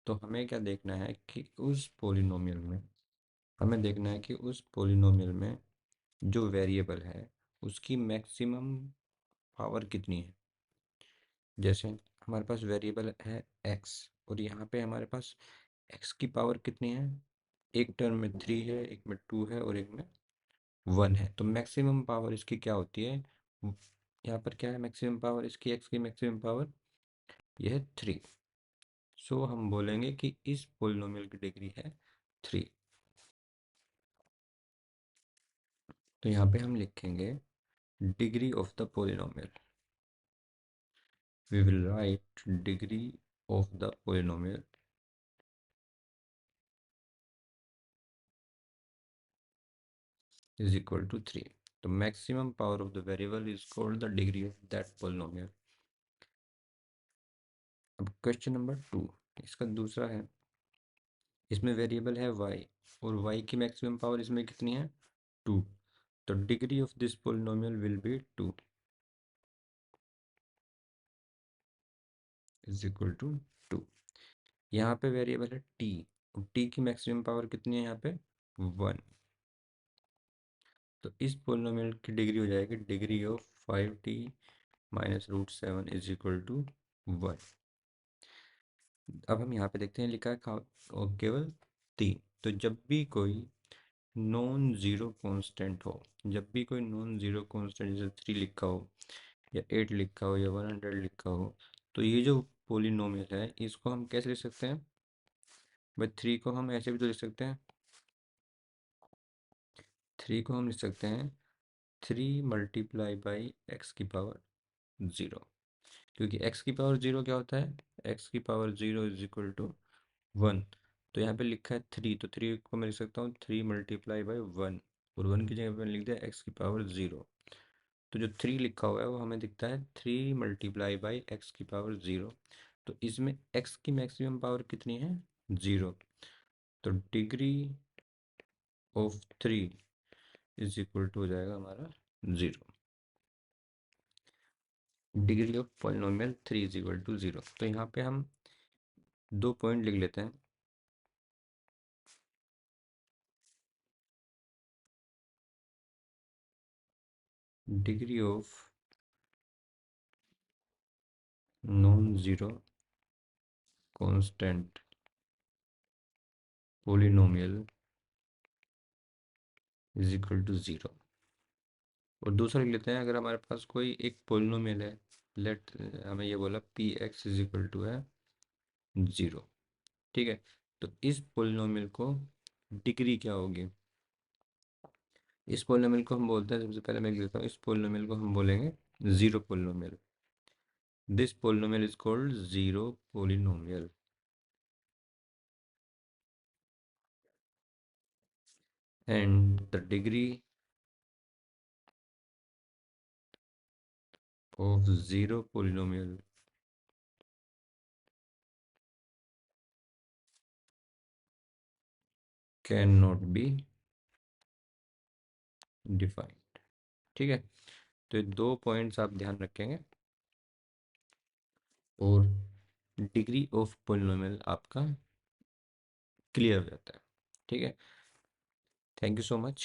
तो हमें क्या देखना है कि उस पोलिनोमियल में हमें देखना है कि उस पोलिनोमियल में जो वेरिएबल है उसकी मैक्सिमम पावर कितनी है। जैसे हमारे पास वेरिएबल है एक्स और यहाँ पे हमारे पास एक्स की पावर कितनी है, एक टर्म में 3 है, एक में 2 है और एक में 1 है। तो मैक्सिमम पावर इसकी क्या होती है, यहाँ पर क्या है मैक्सिमम पावर इसकी, एक्स की मैक्सिमम पावर यह है 3। सो हम बोलेंगे कि इस पोलिनोमियल की डिग्री है 3। तो यहाँ पे हम लिखेंगे degree of the polynomial. We will write degree of the polynomial is equal to 3. The maximum power of the variable is called the degree of that polynomial. अब क्वेश्चन नंबर 2, इसका दूसरा है, इसमें वेरिएबल है y और y की maximum power इसमें कितनी है 2। तो degree of this polynomial will be 2 is equal to 2। यहाँ पे वेरिएबल है t और t की मैक्सिमम पावर कितनी है यहाँ पे 1। तो इस पोलिनोमियल की डिग्री हो जाएगी degree of 5t minus root 7 is equal to 1। अब हम यहाँ पे देखते हैं लिखा है और केवल 3। तो जब भी कोई नॉन ज़ीरो कांस्टेंट हो, जब भी कोई नॉन ज़ीरो कांस्टेंट जैसे 3 लिखा हो या 8 लिखा हो या 100 लिखा हो, तो ये जो पोलिनोमियल है इसको हम कैसे लिख सकते हैं भाई, 3 को हम ऐसे भी तो लिख सकते हैं, 3 को हम लिख सकते हैं 3 मल्टीप्लाई बाई एक्स की पावर 0। क्योंकि x की पावर 0 क्या होता है, x की पावर 0 इज इक्वल टू 1। तो यहाँ पे लिखा है 3, तो 3 को मैं लिख सकता हूँ 3 मल्टीप्लाई बाई 1 और 1 की जगह पे मैंने लिख दिया x की पावर 0। तो जो 3 लिखा हुआ है वो हमें दिखता है 3 मल्टीप्लाई बाई एक्स की पावर 0। तो इसमें x की मैक्सिमम पावर कितनी है 0। तो degree of 3 is equal to हो जाएगा हमारा 0। Degree of polynomial 3 is equal to 0। तो यहाँ पे हम 2 पॉइंट लिख लेते हैं। Degree of non zero constant polynomial is equal to 0। और दूसरा लिख लेते हैं, अगर हमारे पास कोई एक पोलिनोमियल है, लेट हमें ये बोला p x is equal to है 0। ठीक है, तो इस पोलिनोमियल को डिग्री क्या होगी, इस पोलिनोमियल को हम बोलते हैं, सबसे पहले मैं लिख देता हूँ, इस पोलिनोमियल को हम बोलेंगे zero polynomial. This polynomial is called zero polynomial and the degree of zero polynomial cannot be defined। ठीक है, तो ये 2 पॉइंट्स आप ध्यान रखेंगे और डिग्री ऑफ पोलिनोमियल आपका क्लियर हो जाता है। ठीक है, थैंक यू सो मच।